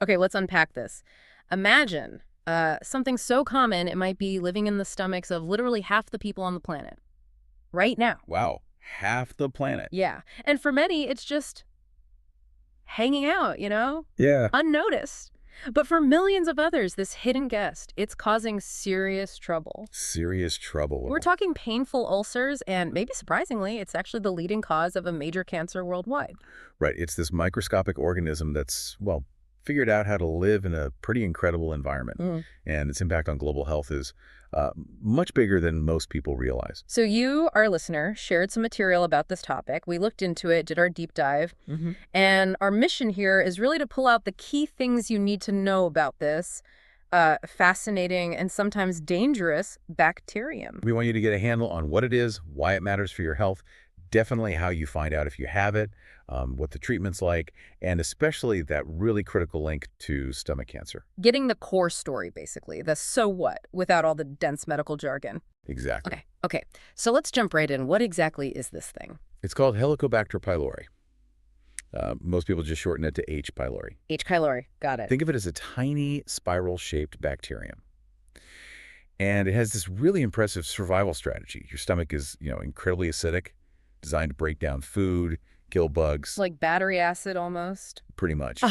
Okay, let's unpack this. Imagine something so common it might be living in the stomachs of literally half the people on the planet right now. Wow, half the planet. Yeah. And for many, it's just hanging out, Yeah. unnoticed. But for millions of others, this hidden guest, it's causing serious trouble. Serious We're trouble. talking painful ulcers, and maybe surprisingly, it's actually the leading cause of a major cancer worldwide. Right, it's this microscopic organism that's, well, figured out how to live in a pretty incredible environment. Mm. And its impact on global health is much bigger than most people realize. So you, our listener, shared some material about this topic. We looked into it, did our deep dive, and our mission here is really to pull out the key things you need to know about this fascinating and sometimes dangerous bacterium. We want you to get a handle on what it is, why it matters for your health, definitely how you find out if you have it, what the treatment's like, and especially that really critical link to stomach cancer. Getting the core story, basically, the so what, without all the dense medical jargon. Exactly. Okay. So let's jump right in. What exactly is this thing? It's called Helicobacter pylori. Most people just shorten it to H. pylori. H. pylori. Got it. Think of it as a tiny spiral-shaped bacterium. And it has this really impressive survival strategy. Your stomach is, incredibly acidic, designed to break down food, kill bugs, Like battery acid almost. pretty much.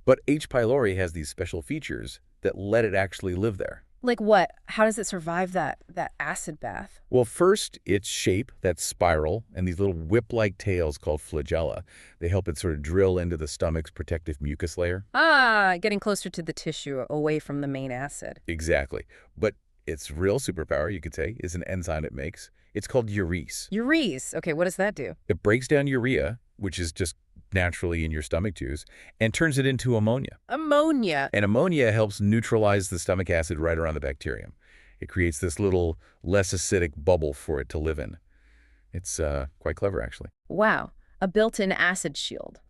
But H. pylori has these special features that let it actually live there. Like what? How does it survive that acid bath? Well, first, its shape, that spiral, and these little whip-like tails called flagella, they help it sort of drill into the stomach's protective mucus layer. Getting closer to the tissue, away from the main acid. Exactly. But its real superpower, you could say, is an enzyme it makes. It's called urease. Urease. Okay, what does that do? It breaks down urea, which is just naturally in your stomach juice, and turns it into ammonia. Ammonia. And ammonia helps neutralize the stomach acid right around the bacterium. It creates this little less acidic bubble for it to live in. It's quite clever, actually. Wow, a built-in acid shield.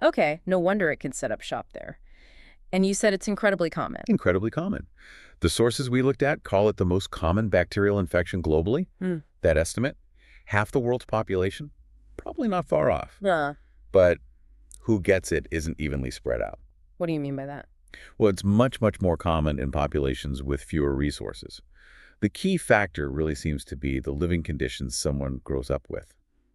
Okay, no wonder it can set up shop there. And you said it's incredibly common. Incredibly common. The sources we looked at call it the most common bacterial infection globally. That estimate, half the world's population, probably not far off. But who gets it isn't evenly spread out. What do you mean by that? Well, it's much, much more common in populations with fewer resources. The key factor really seems to be the living conditions someone grows up with.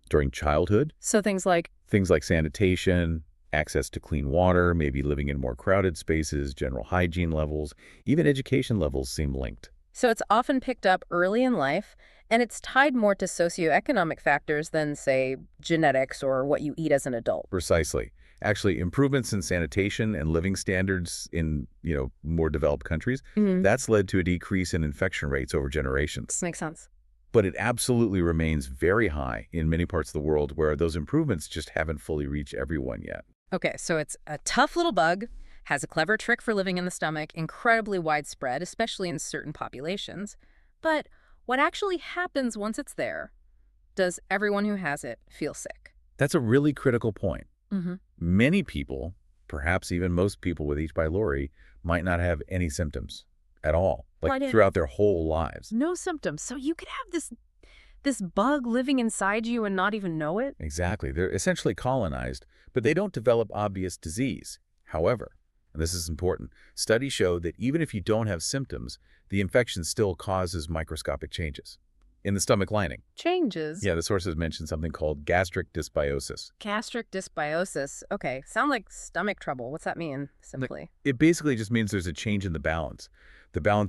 During childhood, So things like, things like sanitation, access to clean water, maybe living in more crowded spaces, general hygiene levels, even education levels seem linked. so it's often picked up early in life, and it's tied more to socioeconomic factors than, say, genetics or what you eat as an adult. Precisely. Actually, improvements in sanitation and living standards in, more developed countries, that's led to a decrease in infection rates over generations. This makes sense. But it absolutely remains very high in many parts of the world where those improvements just haven't fully reached everyone yet. Okay, so it's a tough little bug, has a clever trick for living in the stomach, incredibly widespread, especially in certain populations. But what actually happens once it's there? Does everyone who has it feel sick? That's a really critical point. Mm-hmm. Many people, perhaps even most people with H. pylori, might not have any symptoms at all, Right. throughout their whole lives. No symptoms. So you could have this bug living inside you and not even know it? Exactly. They're essentially colonized, but they don't develop obvious disease. However, and this is important, studies show that even if you don't have symptoms, the infection still causes microscopic changes in the stomach lining. Changes? Yeah, the sources mentioned something called gastric dysbiosis. Gastric dysbiosis. Okay, sound like stomach trouble. What's that mean, simply? It basically just means there's a change in the balance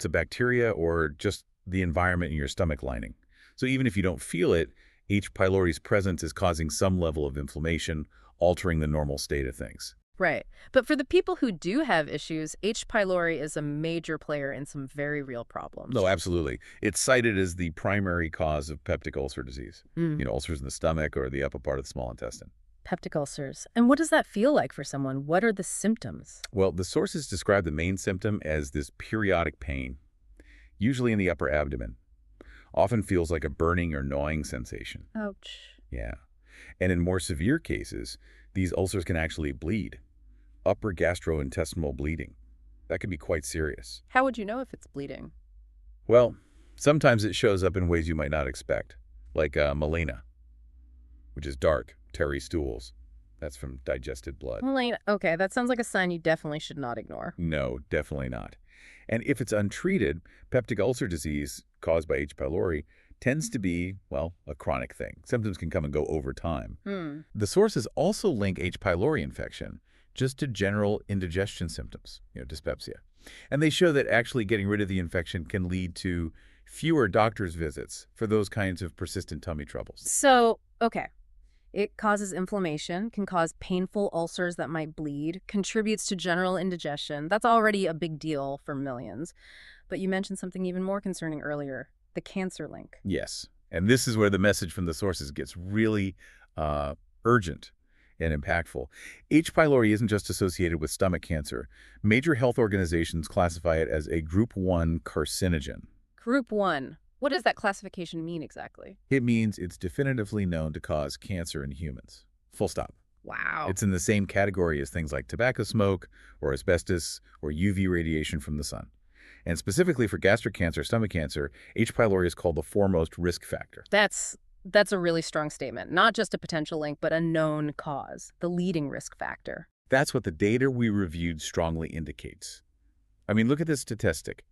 of bacteria or just the environment in your stomach lining. So even if you don't feel it, H. pylori's presence is causing some level of inflammation, altering the normal state of things. Right. But for the people who do have issues, H. pylori is a major player in some very real problems. No, absolutely. It's cited as the primary cause of peptic ulcer disease, ulcers in the stomach or the upper part of the small intestine. Peptic ulcers. And what does that feel like for someone? What are the symptoms? Well, the sources describe the main symptom as this periodic pain, usually in the upper abdomen. Often feels like a burning or gnawing sensation. Ouch. Yeah. And in more severe cases, these ulcers can actually bleed. Upper gastrointestinal bleeding. That can be quite serious. How would you know if it's bleeding? Well, sometimes it shows up in ways you might not expect, like melena, which is dark, terry stools. That's from digested blood. Well, okay, that sounds like a sign you definitely should not ignore. No, definitely not. And if it's untreated, peptic ulcer disease caused by H. pylori tends to be, well, a chronic thing. Symptoms can come and go over time. The sources also link H. pylori infection just to general indigestion symptoms, dyspepsia. And they show that actually getting rid of the infection can lead to fewer doctor's visits for those kinds of persistent tummy troubles. So, okay. It causes inflammation, can cause painful ulcers that might bleed, contributes to general indigestion. That's already a big deal for millions. But you mentioned something even more concerning earlier, the cancer link. Yes. And this is where the message from the sources gets really urgent and impactful. H. pylori isn't just associated with stomach cancer. Major health organizations classify it as a Group 1 carcinogen. Group 1. What does that classification mean exactly? It means it's definitively known to cause cancer in humans. Full stop. Wow. It's in the same category as things like tobacco smoke or asbestos or UV radiation from the sun. And specifically for gastric cancer, stomach cancer, H. pylori is called the foremost risk factor. That's a really strong statement. Not just a potential link, but a known cause, the leading risk factor. That's what the data we reviewed strongly indicates. I mean, look at this statistic.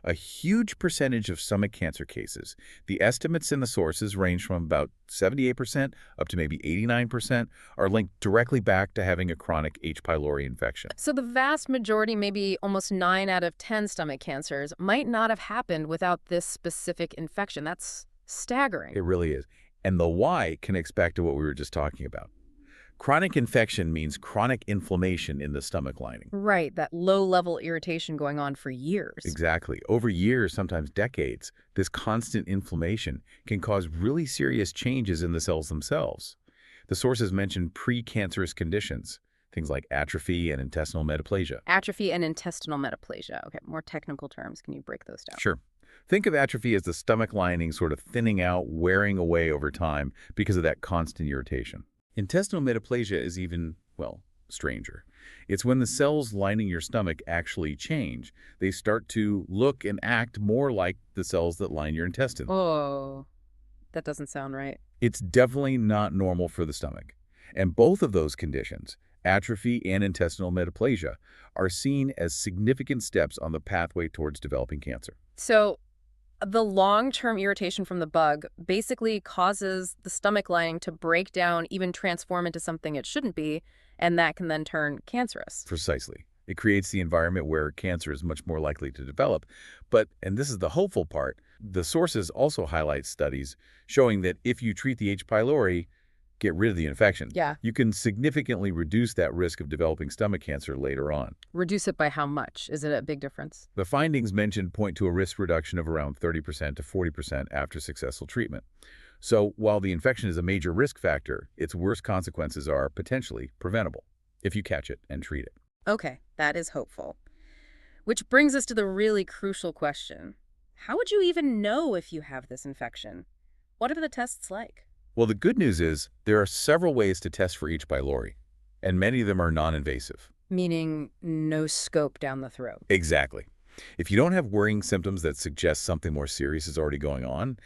A huge percentage of stomach cancer cases, the estimates in the sources range from about 78% up to maybe 89%, are linked directly back to having a chronic H. pylori infection. So the vast majority, maybe almost 9 out of 10 stomach cancers, might not have happened without this specific infection. That's staggering. It really is. And the why connects back to what we were just talking about. Chronic infection means chronic inflammation in the stomach lining. Right, that low-level irritation going on for years. Exactly. Over years, sometimes decades, this constant inflammation can cause really serious changes in the cells themselves. The sources mention precancerous conditions, things like atrophy and intestinal metaplasia. Atrophy and intestinal metaplasia. Okay, more technical terms. Can you break those down? Sure. Think of atrophy as the stomach lining sort of thinning out, wearing away over time because of that constant irritation. Intestinal metaplasia is even, well, stranger. It's when the cells lining your stomach actually change. They start to look and act more like the cells that line your intestines. Oh, that doesn't sound right. It's definitely not normal for the stomach. And both of those conditions, atrophy and intestinal metaplasia, are seen as significant steps on the pathway towards developing cancer. So the long-term irritation from the bug basically causes the stomach lining to break down, even transform into something it shouldn't be, and that can then turn cancerous. Precisely. It creates the environment where cancer is much more likely to develop. But, and this is the hopeful part, the sources also highlight studies showing that if you treat the H. pylori, get rid of the infection, you can significantly reduce that risk of developing stomach cancer later on. Reduce it by how much? Is it a big difference? The findings mentioned point to a risk reduction of around 30% to 40% after successful treatment. So while the infection is a major risk factor, its worst consequences are potentially preventable if you catch it and treat it. Okay, that is hopeful. Which brings us to the really crucial question. How would you even know if you have this infection? What are the tests like? Well, the good news is there are several ways to test for H. pylori, and many of them are non-invasive. Meaning no scope down the throat. Exactly. If you don't have worrying symptoms that suggest something more serious is already going on,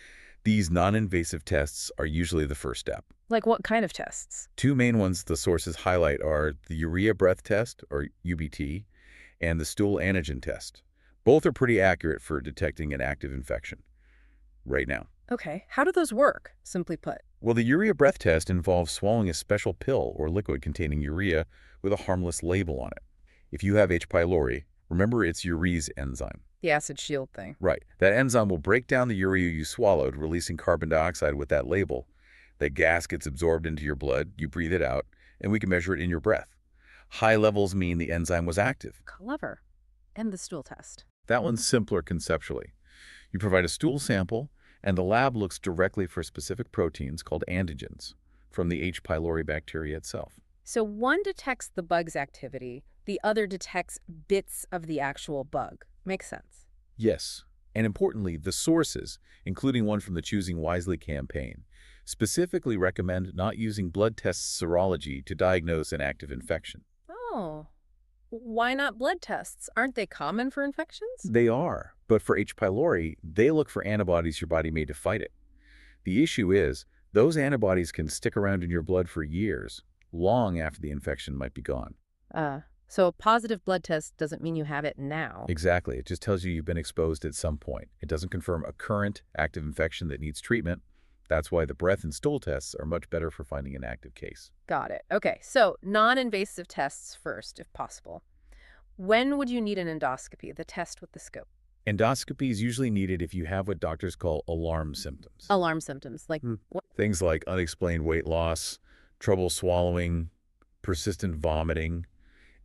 these non-invasive tests are usually the first step. Like what kind of tests? Two main ones the sources highlight are the urea breath test, or UBT, and the stool antigen test. Both are pretty accurate for detecting an active infection right now. Okay, how do those work, simply put? Well, the urea breath test involves swallowing a special pill or liquid containing urea with a harmless label on it. If you have H. pylori, remember it's urease enzyme. The acid shield thing. Right. That enzyme will break down the urea you swallowed, releasing carbon dioxide with that label. That gas gets absorbed into your blood, you breathe it out, and we can measure it in your breath. High levels mean the enzyme was active. Clever. And the stool test. That one's simpler conceptually. You provide a stool sample, and the lab looks directly for specific proteins called antigens from the H. pylori bacteria itself. So one detects the bug's activity, the other detects bits of the actual bug. Makes sense. Yes, and importantly, the sources, including one from the Choosing Wisely campaign, specifically recommend not using blood test serology to diagnose an active infection. Oh, why not blood tests? Aren't they common for infections? They are, but for H. pylori, they look for antibodies your body made to fight it. The issue is, those antibodies can stick around in your blood for years, long after the infection might be gone. Uh, so a positive blood test doesn't mean you have it now. Exactly. It just tells you you've been exposed at some point. It doesn't confirm a current active infection that needs treatment. That's why the breath and stool tests are much better for finding an active case. Got it. Okay, so non-invasive tests first, if possible. When would you need an endoscopy, the test with the scope? Endoscopy is usually needed if you have what doctors call alarm symptoms. Alarm symptoms, like what? Things like unexplained weight loss, trouble swallowing, persistent vomiting,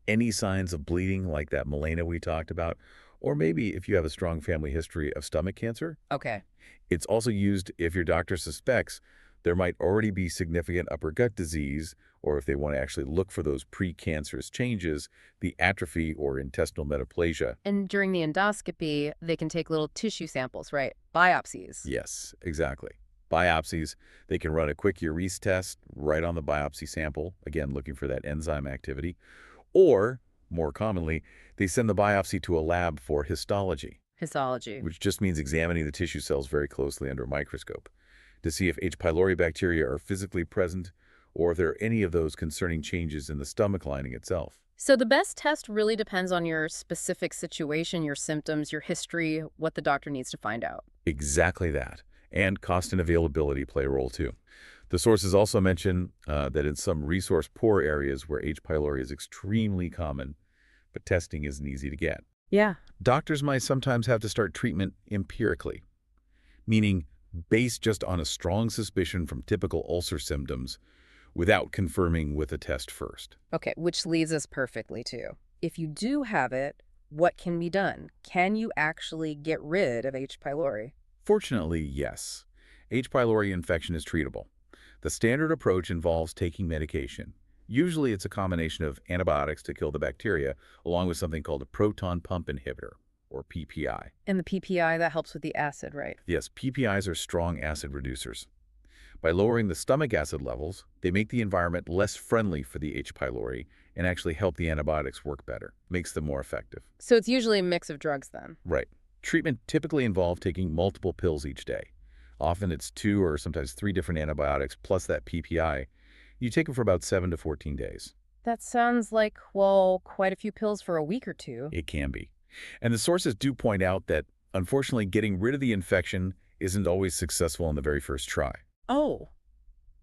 any signs of bleeding like that melena we talked about, or maybe if you have a strong family history of stomach cancer. Okay. It's also used if your doctor suspects there might already be significant upper gut disease, or if they want to actually look for those precancerous changes, the atrophy or intestinal metaplasia. And during the endoscopy, they can take little tissue samples, right? Biopsies. Yes, exactly. Biopsies, they can run a quick urese test right on the biopsy sample, again, looking for that enzyme activity. Or, more commonly, they send the biopsy to a lab for histology, Histology. which just means examining the tissue cells very closely under a microscope to see if H. pylori bacteria are physically present or if there are any of those concerning changes in the stomach lining itself. So the best test really depends on your specific situation, your symptoms, your history, what the doctor needs to find out. Exactly that. And cost and availability play a role too. The sources also mention that in some resource-poor areas where H. pylori is extremely common, but testing isn't easy to get, Yeah. doctors might sometimes have to start treatment empirically, meaning based just on a strong suspicion from typical ulcer symptoms without confirming with a test first. Okay, which leads us perfectly to, if you do have it, what can be done? Can you actually get rid of H. pylori? Fortunately, yes. H. pylori infection is treatable. The standard approach involves taking medication. Usually it's a combination of antibiotics to kill the bacteria, along with something called a proton pump inhibitor, or PPI. And the PPI, that helps with the acid, right? Yes, PPIs are strong acid reducers. By lowering the stomach acid levels, they make the environment less friendly for the H. pylori and actually help the antibiotics work better, makes them more effective. So it's usually a mix of drugs then. Right. Treatment typically involves taking multiple pills each day. Often it's 2 or sometimes 3 different antibiotics plus that PPI. You take them for about 7 to 14 days. That sounds like, well, quite a few pills for a week or two. It can be. And the sources do point out that, unfortunately, getting rid of the infection isn't always successful on the very first try. Oh,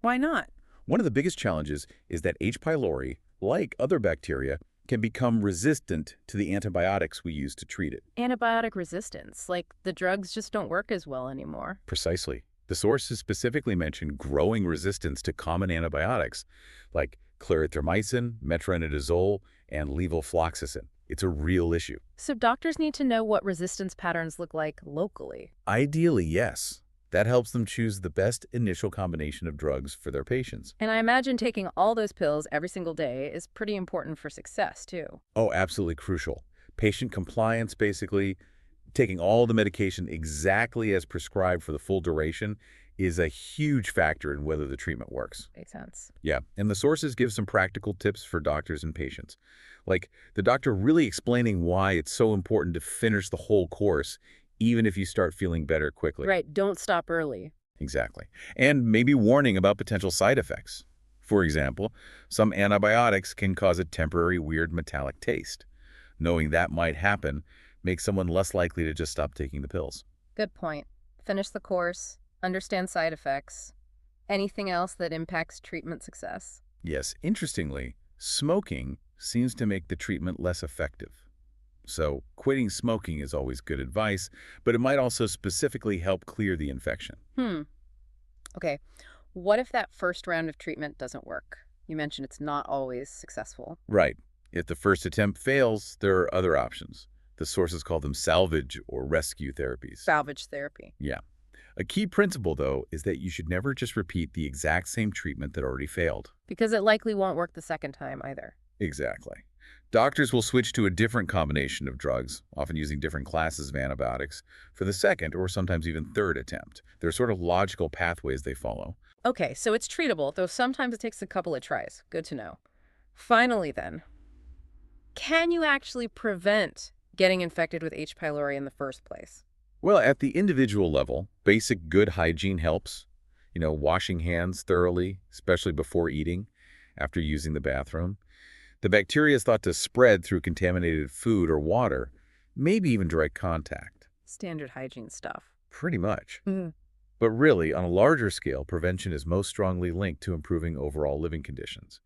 why not? One of the biggest challenges is that H. pylori, like other bacteria, can become resistant to the antibiotics we use to treat it. Antibiotic resistance, like the drugs just don't work as well anymore. Precisely. The sources specifically mention growing resistance to common antibiotics like clarithromycin, metronidazole, and levofloxacin. It's a real issue. So doctors need to know what resistance patterns look like locally. Ideally, yes. That helps them choose the best initial combination of drugs for their patients. And I imagine taking all those pills every single day is pretty important for success, too. Oh, absolutely crucial. Patient compliance, basically, taking all the medication exactly as prescribed for the full duration is a huge factor in whether the treatment works. Makes sense. Yeah, and the sources give some practical tips for doctors and patients. Like the doctor really explaining why it's so important to finish the whole course even if you start feeling better quickly. Right, don't stop early. Exactly. And maybe warning about potential side effects. For example, some antibiotics can cause a temporary weird metallic taste. Knowing that might happen makes someone less likely to just stop taking the pills. Good point. Finish the course, understand side effects. Anything else that impacts treatment success? Yes, interestingly, smoking seems to make the treatment less effective. So quitting smoking is always good advice, but it might also specifically help clear the infection. Okay, what if that first round of treatment doesn't work? You mentioned it's not always successful. Right. If the first attempt fails, there are other options. The sources call them salvage or rescue therapies. Salvage therapy. Yeah. A key principle, though, is that you should never just repeat the exact same treatment that already failed. Because it likely won't work the second time either. Exactly. Doctors will switch to a different combination of drugs, often using different classes of antibiotics, for the second or sometimes even third attempt. There are sort of logical pathways they follow. Okay, so it's treatable, though sometimes it takes a couple of tries. Good to know. Finally then, can you actually prevent getting infected with H. pylori in the first place? Well, at the individual level, basic good hygiene helps. Washing hands thoroughly, especially before eating, after using the bathroom. The bacteria is thought to spread through contaminated food or water, maybe even direct contact. Standard hygiene stuff. Pretty much. Mm. But really, on a larger scale, prevention is most strongly linked to improving overall living conditions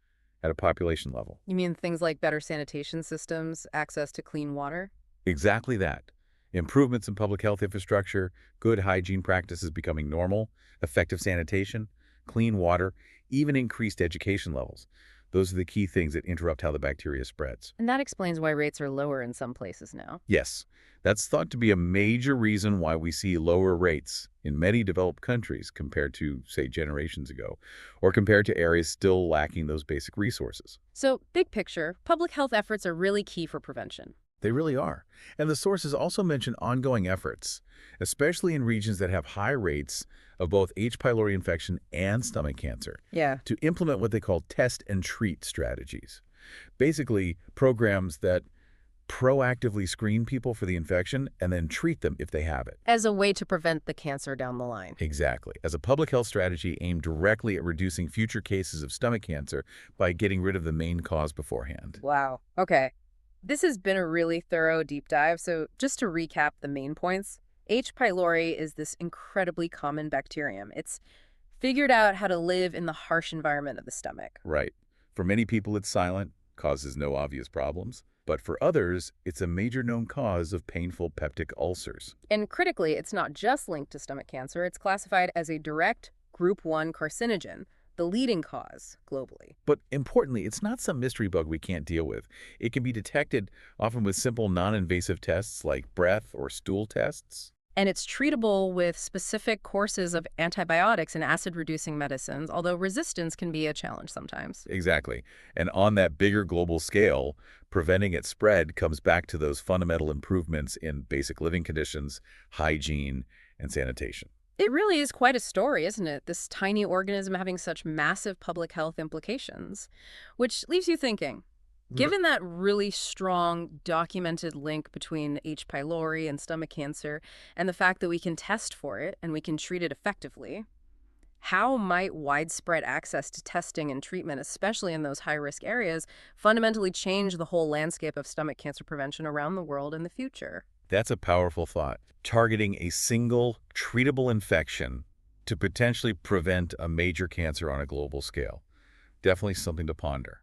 at a population level. You mean things like better sanitation systems, access to clean water? Exactly that. Improvements in public health infrastructure, good hygiene practices becoming normal, effective sanitation, clean water, even increased education levels. Those are the key things that interrupt how the bacteria spreads. And that explains why rates are lower in some places now. Yes, that's thought to be a major reason why we see lower rates in many developed countries compared to, say, generations ago, or compared to areas still lacking those basic resources. So, big picture, public health efforts are really key for prevention. They really are. And the sources also mention ongoing efforts, especially in regions that have high rates of both H. pylori infection and stomach cancer, Yeah. to implement what they call test and treat strategies. Basically, programs that proactively screen people for the infection and then treat them if they have it. As a way to prevent the cancer down the line. Exactly. As a public health strategy aimed directly at reducing future cases of stomach cancer by getting rid of the main cause beforehand. Wow. Okay. This has been a really thorough deep dive, so just to recap the main points, H. pylori is this incredibly common bacterium. It's figured out how to live in the harsh environment of the stomach. Right. For many people, it's silent, causes no obvious problems. But for others, it's a major known cause of painful peptic ulcers. And critically, it's not just linked to stomach cancer, it's classified as a direct group 1 carcinogen, the leading cause globally. But importantly, it's not some mystery bug we can't deal with. It can be detected often with simple non-invasive tests like breath or stool tests. And it's treatable with specific courses of antibiotics and acid-reducing medicines, although resistance can be a challenge sometimes. Exactly. And on that bigger global scale, preventing its spread comes back to those fundamental improvements in basic living conditions, hygiene, and sanitation. It really is quite a story, isn't it? This tiny organism having such massive public health implications. Which leaves you thinking, given that really strong documented link between H. pylori and stomach cancer, and the fact that we can test for it and we can treat it effectively, how might widespread access to testing and treatment, especially in those high-risk areas, fundamentally change the whole landscape of stomach cancer prevention around the world in the future? That's a powerful thought. Targeting a single treatable infection to potentially prevent a major cancer on a global scale. Definitely something to ponder.